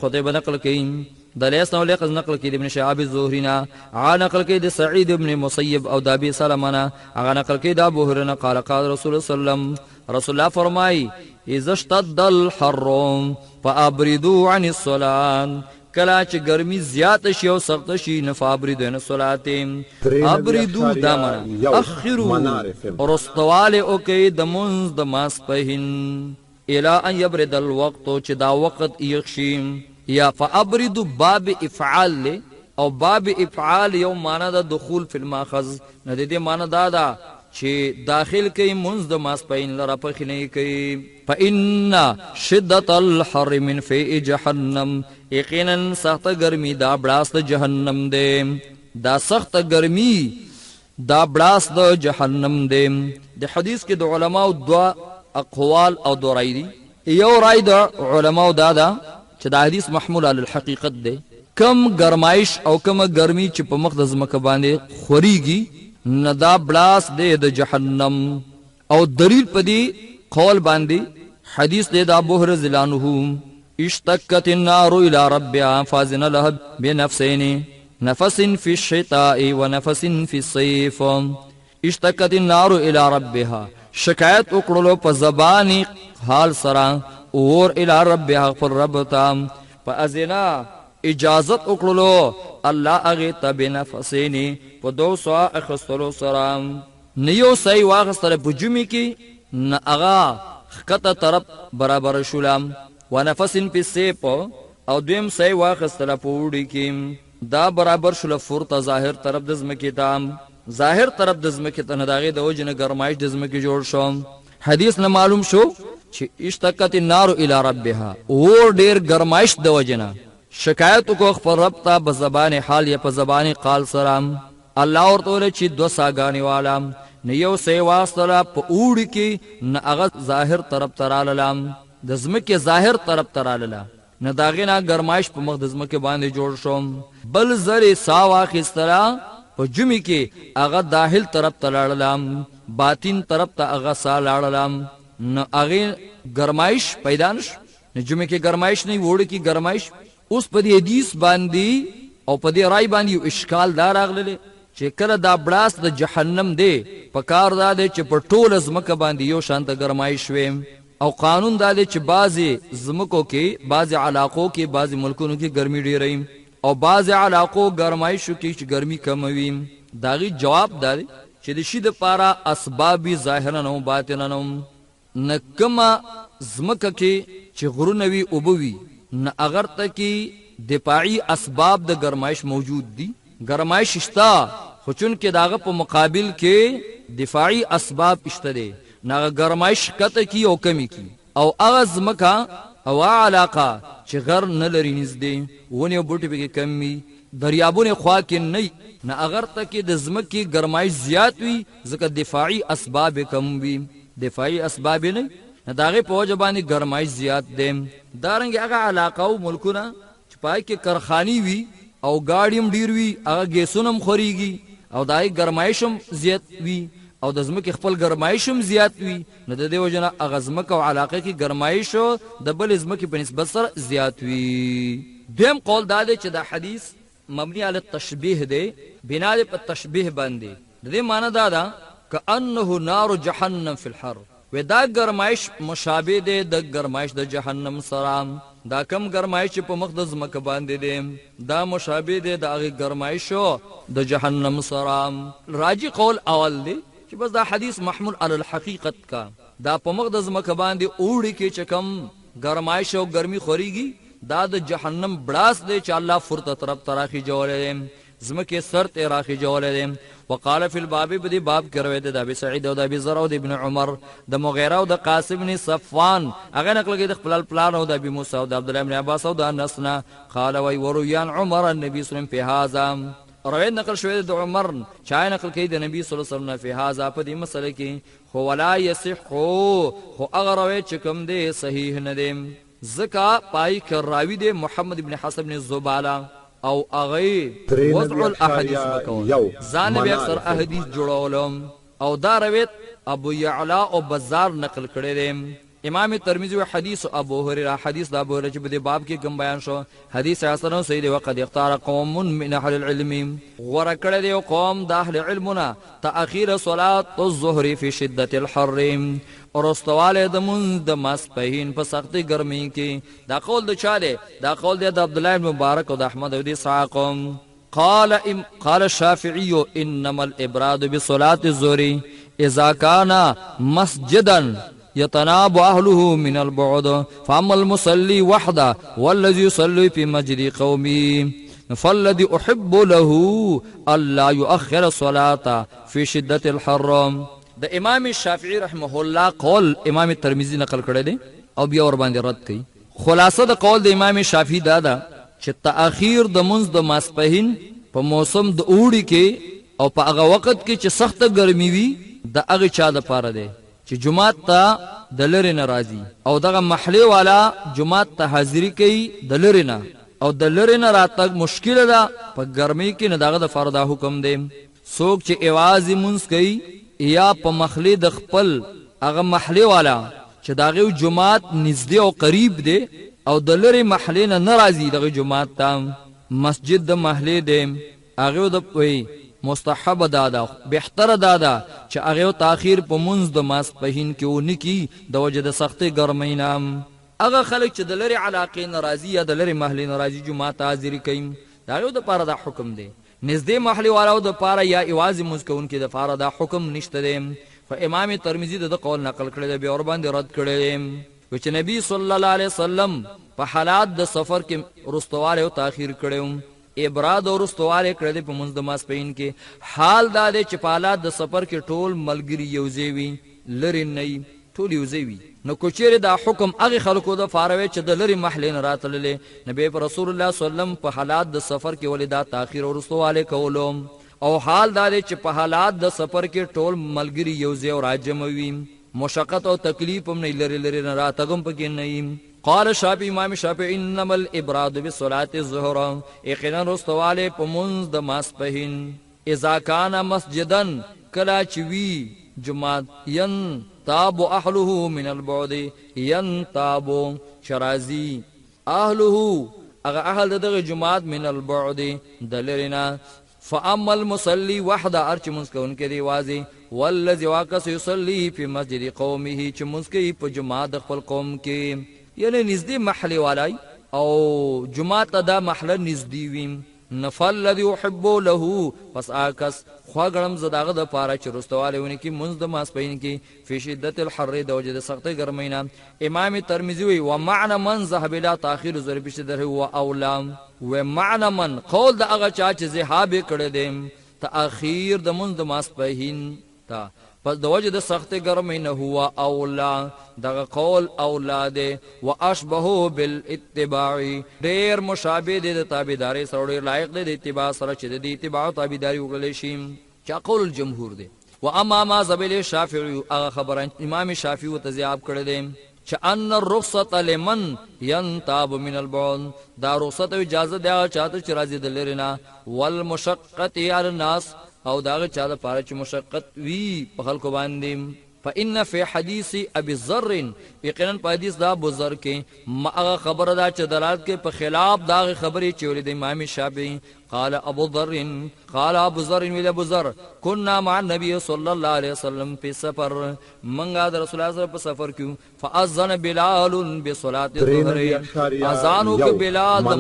S2: قتيبة نقل کړي د لیس نو لیکز نقل کړي ابن شهاب الزهري نا نقل کړي د سعيد بن مسيب او د ابي سلامة هغه نقل کړي د ابو هريره قال قال رسول الله صلى الله عليه وسلم رسول الله فرمای اذا اشتد الحر فابردوا عن الصلاه کلا چې ګرمي زیات شي او سخت شي نفابردوا عن الصلاه ابردوا دمنا اخروا رستوال او کې د منځ د ماسپهین الى ان يبرد الوقت چې دا وخت یخشي یا فابردوا باب افعال او باب افعال یو معنی د دخول فی الماخذ نه دې معنی دا چې داخل کوي منځ د ماسپین لره پخنه کوي فإن شدة الحر من فی جهنم یقینا سخت ګرمي دا بلاست جهنم دی دا سخت ګرمي دا بلاست د جهنم دی د حدیث کې د علماو دوا اقوال او دو رأی دي یو رای د علماء دا چې دا حدیث محمول علی الحقیقت دی. کم گرمایش او کم گرمی چې په مخ د ځمکه باندې خوريږي نه دا بلاس دی د جهنم. او دلیل په دې قول باندې حدیث دی د ابو هريره رضی الله عنه اشتقت النار الى ربها فاذن لها بنفسين نفس في الشتاء ونفس في الصيف. اشتقت النار الى ربها شکایت وکړلو په زبانی حال سره اور الى ربها پر رب تام فاذنا اجازت وکړلو الله هغه ته بنفسين په 200 اخستلو سره نیو صحیح واغستره په جمعې کې نه اغا خطه طرف برابر شولم ونفس په سیپ او دویم صحیح واغستره په وړي کې دا برابر شول فرته ظاهر طرف د زمکې تام ظاهر طرف د زمکې ته نه داغه د وجنه گرمایش د زمکې جوړ شو. حدیث نه معلوم شو چې اشتقت النار الى ربها اور ډیر گرمایش د وجنه شکایت کو خپل رب ته په زبان حال یا په زبان قال سلام. الله ورته چې دو ساګانی والا نه یو سی واسطه په اوړي کې نه هغه ظاهر طرف ترالم د زمکه ظاهر طرف ترالله نه داغه نه گرمایش په مخ د زمکه باندې جوړ شوم. بل زری سا واخسترا په جمی کې هغه داخل طرف ترالم باطن طرف ته هغه سا لاړلم نه هغه گرمایش پیدا نش نه جمی کې گرمایش نه وړي کې گرمایش. اوس په دې حدیث باندې او په دې رای باندې یو اشکال دار راغله چې کله دا بلاس د جهنم دی په کار دا دی چې په ټول زمکه باندې یو شانت گرمایش وي او قانون دا دی چې بعضی زمکو کې بعضی علاقو کې بعضی ملکونو کې ګرمي ډیرې او بعضی علاقو گرمایشو کې چې ګرمي کم وي. داغي جواب دا دی چې د شي د پاره اسباب ظاهرا او باطنا نکما زمکه کې چې غرونه وي او بوي نه اگر ته کې دفاعي اسباب د گرمایش موجود دي. گرمایش شتا خو چون کې داغه په مقابل کې دفاعي اسباب شته دي نه گرمایش کته کی او کمی کی او اغاز مکا او علاقه چې غر نه لري نږدې ونه بوټي به کمی دریابونه خوا کې نه اگر ته کې د زمکه گرمایش زیات وي ځکه دفاعي اسباب کم وي. دفاعي اسباب نه داغه په وجه باندې گرمایش زیات دي. دارنګ هغه علاقه او ملکونه چې پای کې کارخاني وي او گاډیم ډیر وي هغه ګیسونم خوريږي او دای گرمایشم زیات وي او د زمکه خپل گرمایشم زیات وي نو د دې وجنه هغه زمکه او علاقه کې گرمایش د بل زمکه په نسبت سره زیات وي. دیم قول دا دی چې دا حدیث مبني علی التشبیه دی بنا په تشبیه باندې. د دې معنی دا ده کأنه نار جهنم فی الحر و دا گرمایش مشابه دی د گرمایش د جهنم سره. دا کم گرمایش په مخ د زمکه باندې دی دا مشابه دی د هغه گرمایشو د جهنم سره. راجی قول اول دی چې بس دا حدیث محمول علی الحقیقت کا دا په مخ د زمکه باندې اوړي کې چې کم گرمایش او ګرمي خوريږي دا د جهنم بلاس دی چې الله فرته طرف تراخي جوړلې زمکه سر ته راخي جوړلې. وقال في الباب بدي باب کروي د ابي سعيد او د ابي ذر او د ابن عمر د مغيره او د قاسم بن صفوان هغه نقل کې د خپل پلان او د ابي موسى او د عبد الله بن عباس او د انسنا قال وي ورويان عمر النبي صلى الله عليه وسلم في هذا روایت نقل شوی د عمر چا نقل کوي د نبی صلی الله علیه وسلم په هاذا په دې مسله کې خو ولا يصح خو اگر روایت چې کوم دی صحیح نه دی زکا پای کراوی دی محمد ابن حسن بن زباله او اغه وضع الاحاديث مکو ځان به اکثر احادیث جوړولم او دا روایت ابو يعلى او بازار نقل کړی دی. امام ترمذی و حدیث ابو هريره حدیث د ابو هريره چې په باب کې کوم بیان شو حدیث حسن او صحیح دی. وقد اختار قوم من اهل العلم ورکړه دی قوم د اهل علمنا تاخير صلاه الظهر في شده الحر ورستواله د من د ماسپهین په سختي ګرمۍ کې. دا قول د چا دی؟ دا قول دی د عبد الله بن مبارک او د احمد او د اسحاق. قال الشافعي انما الابراد بصلاه الظهر اذا كان مسجدا يتناب أهله من البعد فأما المصلي وحده والذي يصلي في مسجد قومي فالذي أحب له ألا يؤخر الصلاة في شدة الحر. د امام الشافعي رحمه الله قول امام ترمذی نقل کړی دی او بیا ور باندې رد کړي. خلاصه د قول د امام شافعي دا ده چې تأخير د منځ د ماسپهین په موسم د اوړي کې او په هغه وخت کې چې سخت ګرمي وي د هغه چا د پاره دی چې جمعات ته د لرې نه راځي او دغه محلې والا جمعات ته حاضري کوي د لرې نه او د لرې نه راتګ مشکل ده په ګرمۍ کې نه دغه د فردا حکم دی څوک چې اواز مونږ کوي یا په محلې د خپل هغه محلې والا چې دغه جمعات نږدې او قریب دی او د لرې محلې نه ناراضي دغه جمعات ته مسجد د محلې دی هغه د پوي مستحب دادا بهتر دادا چې هغه تاخير په منځ د ماسپهین کې ونکي د وجه د سختي ګرمۍ نام هغه خلک چې د لري علاقې ناراضي یا د لري محلې ناراضي جمعه حاضر کوي دا یو د پاره د حکم دی نږدې محلې والو د پاره یا ایواز مسکون کې د پاره د حکم نشته دی خو امام ترمذی د قول نقل کړی دی به اور باندې رد کړی دی چې نبی صلی الله علیه وسلم په حالات د سفر کې رستواله او تاخير کړو ابراد او رستواله کړی په منځ د ماسپین کې حال دا دی چې په حالات د سفر کې ټول ملګری یوځي وي لری نه ټول یوځي وي نو کوچېره دا حکم هغه خلکو د فاروي چې د لری محلین راتللې نبی رسول الله صلی الله علیه وسلم په حالات د سفر کې ولیدا تاخير او رستواله کولو او حال دا دی چې په حالات د سفر کې ټول ملګری یوځي او راجم وي مشقت او تکلیف هم نه لری نه راتګم پکې نه قال شافعي امام شافعي انما الابراد بصلاه الظهر يقينا رستواله په منځ د ماسپهین اذا كان مسجدا کلا چوي جمعه ين تاب اهله من البعد ين تاب شرازي اهله اغه اهل دغه جمعه من البعد دلرنا فاما المصلي وحده ارچ مسكون کې دی واځي والذي واقص يصلي في مسجد قومه چې مسکی په جمعه د خپل قوم کې یعنی نزدې محلي والای او جمعه ته دا محله نزدې ویم نفل الذي يحب له پس آکس خواګړم زداغه د پاره چې رستواله ونی کې منځ د ماسپین کې فی شدت الحر د وجد سخت ګرمینا امام ترمذی وی و معنى من ذهب الى تاخير ضرب شدره و اولام و معنى من قول د هغه چا چې ذهاب کړي دي تاخير د منځ د ماسپین تا پس د وجه د سخت ګرمۍ نه هو اولا دغه قول اولاده واشبهه بالاتباع ډیر مشابه دي د تابعداري سره لایق دي د اتباع سره چې د اتباع او تابعداري وکړي شي چې قول الجمهور دي و اما ما زبل شافعي هغه خبره امام شافعي وتزياب کړی دي چې ان الرخصه لمن ينتاب من البعد دا رخصت اجازه دی چاته چې راځي د لرینا والمشقه على الناس او داغه چا د پاره چې مشقت وی په خلکو باندې فإن في حديث ابي ذر یقینا په حدیث دا ابو ذر کې ما خبره دا چې دلالت کې په خلاف داغه خبرې چې ولید امام شافعي قال ابو ذر ویل ابو ذر كنا مع النبي صلى الله عليه وسلم في سفر منګه د رسول الله په سفر کې فاذن بلال بصلاه الظهر اذانو کې بلال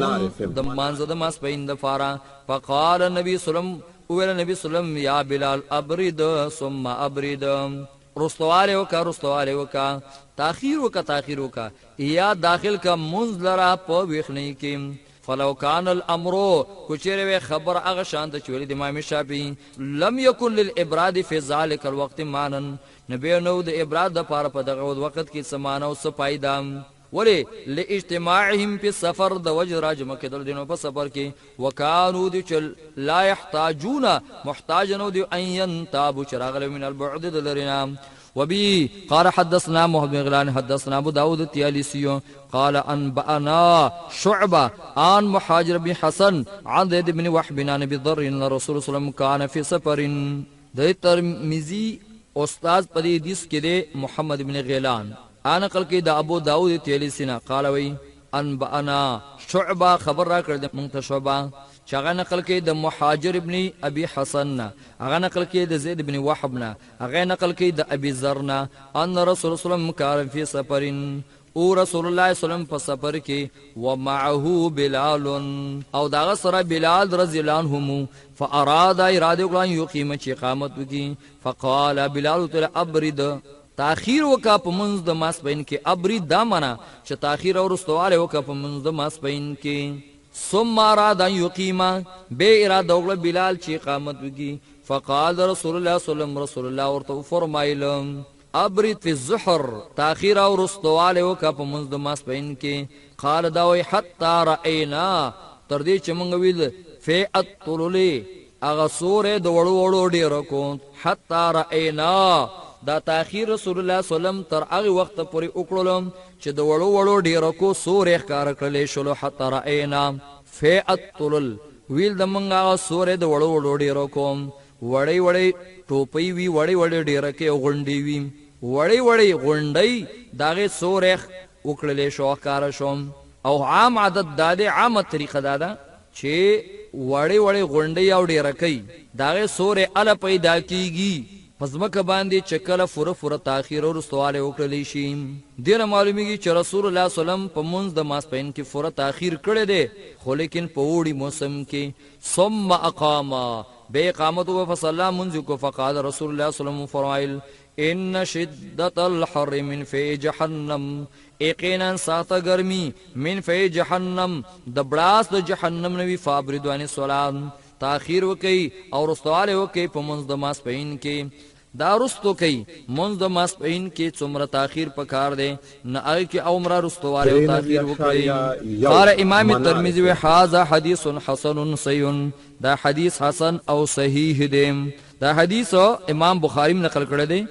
S2: د مانزه د ماسپین د فارا فقال النبي صلى الله عليه وسلم ویل نبی سلام یا بلال ابرد ثم ابرد رستواله وکا تاخير وکا یا داخل کا منز لرا په وښنی کې فلو کان الامر کوچره خبر هغه شان د چولی د امام شافعي لم يكن للابراد في ذلك الوقت معنا نبی نو د ابراد د پاره په دغه وخت کې سمانه او سپایدا ولی لاجتماعهم في السفر د وجه راجمه کېدل دینو په سفر کې وکانو دي چل لا يحتاجون محتاجنو دي ان ينتابوا شراغل من البعد دلرنا وبي قال حدثنا محمد بن غيلان حدثنا ابو داود الطيالسي قال انبانا شعبه عن محاجر بن حسن عن زيد بن وهب عن ابي ذر ان الرسول صلى الله عليه وسلم كان في سفر د ترمذی استاد پدې حدیث کې د محمد بن غیلان انا قال کې د ابو داود الطيالسي قال وي انبانا شعبه خبر را کړ د منتشبه چاغه نقل کې د محاجر ابن ابي حسن هغه نقل کې د زید ابن وهب نه هغه نقل کې د ابي ذر نه ان رسول الله صلی الله علیه وسلم کار فی سفر او رسول الله صلی الله علیه وسلم په سفر کې ومعه بلال او دا سره بلال رضی الله عنه فاراد اراده کړه یو قیمت اقامت وکي فقال بلال تعالی ابرد تاخير وکا په منځ د ماسپین کې ابرد دا معنا چې تاخير او رستواله وکا په منځ د ماسپین کې ثم اراد ان يقيم به اراده وکړه بلال چې اقامت وکي فقال رسول الله صلی الله علیه وسلم رسول الله ورته فرمایل ابرد فی الظهر تاخير او رستواله وکا په منځ د ماسپین کې قال دا وی حتا راينا تر دې چې موږ ویل فی الطلل اغه سورې د وړو وړو ډیر کو حتا راينا
S1: دا تاخیر رسول الله صلی الله علیه وسلم تر هغه وخت پورې وکړلم چې د وړو وړو ډیرکو سورې ښکار کړلې شلو حتی رأینا فئت طلل ویل د منګه سورې د وړو وړو ډیرکو وړې وړې ټوپۍ وی وړې وړې ډیرکې غونډې وی وړې وړې غونډۍ داغه سورې وکړلې شو ښکار شوم او عام عادت داده عامه طریقه داده چې وړې وړې غونډې او ډیرکې داغه سورې ال پیدا کیږي پزمکه باندې چکل فر تاخير او رسواله وکړلی شي دینه معلومیږي چې رسول الله صلی الله علیه وسلم په منځ د ماسپین کې فر تاخير کړی دی خو لیکن په وړي موسم کې ثم اقام به اقامت او فصلا منذ کو فقال رسول الله صلی الله علیه وسلم فرمایل ان شدت الحر من في جهنم یقینا ساته گرمی من في جهنم د بڑاس د جهنم نوی فابردوان سلام تاخیر وکي او رستواله وکي په منځ د ماسپین کې دا رستو کوي منځ د ماسپین کې څومره تاخیر پکار دی نه هغه کې عمره رستواله او تاخیر وکي قال امام ترمذی و هذا حدیث حسن صحیح دا حدیث حسن او صحیح دی دا حدیث امام بخاری نقل کړی دی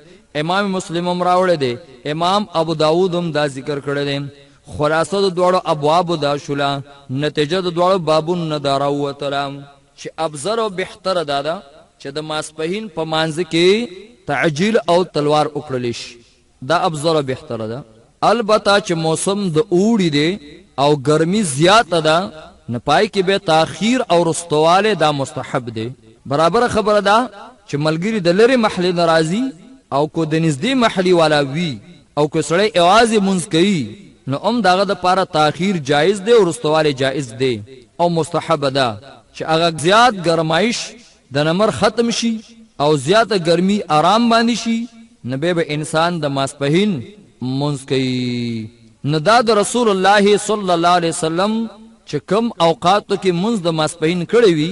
S1: امام مسلم هم راوړی دی امام ابو داود هم دا ذکر کړی دی خلاصه د دوړو ابواب دا شولا نتیجه د دوړو بابون ندارا وتلام چې افضل او بهتر دادا چې د ماسپهین په مانځ کې تعجیل او تلوار وکړل شي دا افضل او بهتر ده البته چې موسم د اوړي دی او ګرمي زیاته ده نه پای کې به تاخير او رستواله دا مستحب دی برابر خبره ده چې ملګری د لری محل ناراضي او کو د نږدې محلي والا وی او کو سړی اوازې منځ کوي نو داغه د پاره تاخير جایز دی او رستواله جایز دی او مستحب ده چې هغه زیات ګرمایش د نمر ختم شي او زیاته ګرمي آرام باندې شي نبه به انسان د ماسپهین منځ کوي نه دا د رسول الله صلی الله علیه وسلم چې کم اوقاتو کې منځ د ماسپهین کړی وي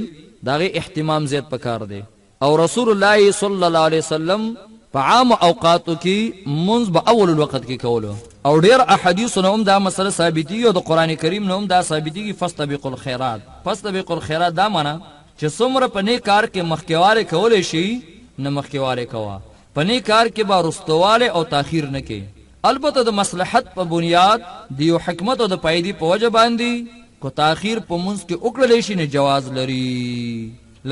S1: داغه اهتمام زیات پکار دی او رسول الله صلی الله علیه وسلم په عام اوقاتو کې منځ به اول الوقت کې کولو او ډیر احادیث نوم دا مسله ثابتي او د قران کریم نوم دا ثابتي کې فاستبقوا الخيرات فاستبقوا الخيرات دا معنا چې څومره په نیک کار کې مخکېواله کولې شي نه مخکېواله کوا په نیک کار کې به رستواله او تاخير نه کې البته د مصلحت په بنیاد دیو حکمت او د پایدي په وجه باندې کو تاخير په منځ کې وکړل شي نه جواز لري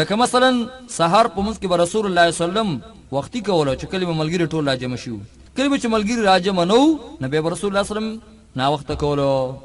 S1: لکه مثلا سحر په منځ کې به رسول الله صلی الله علیه وسلم وختي کوله چې کله ملګری ټول راجم شو کله چې ملګری راجم نو نبی رسول الله صلی الله علیه وسلم نا وخت کولو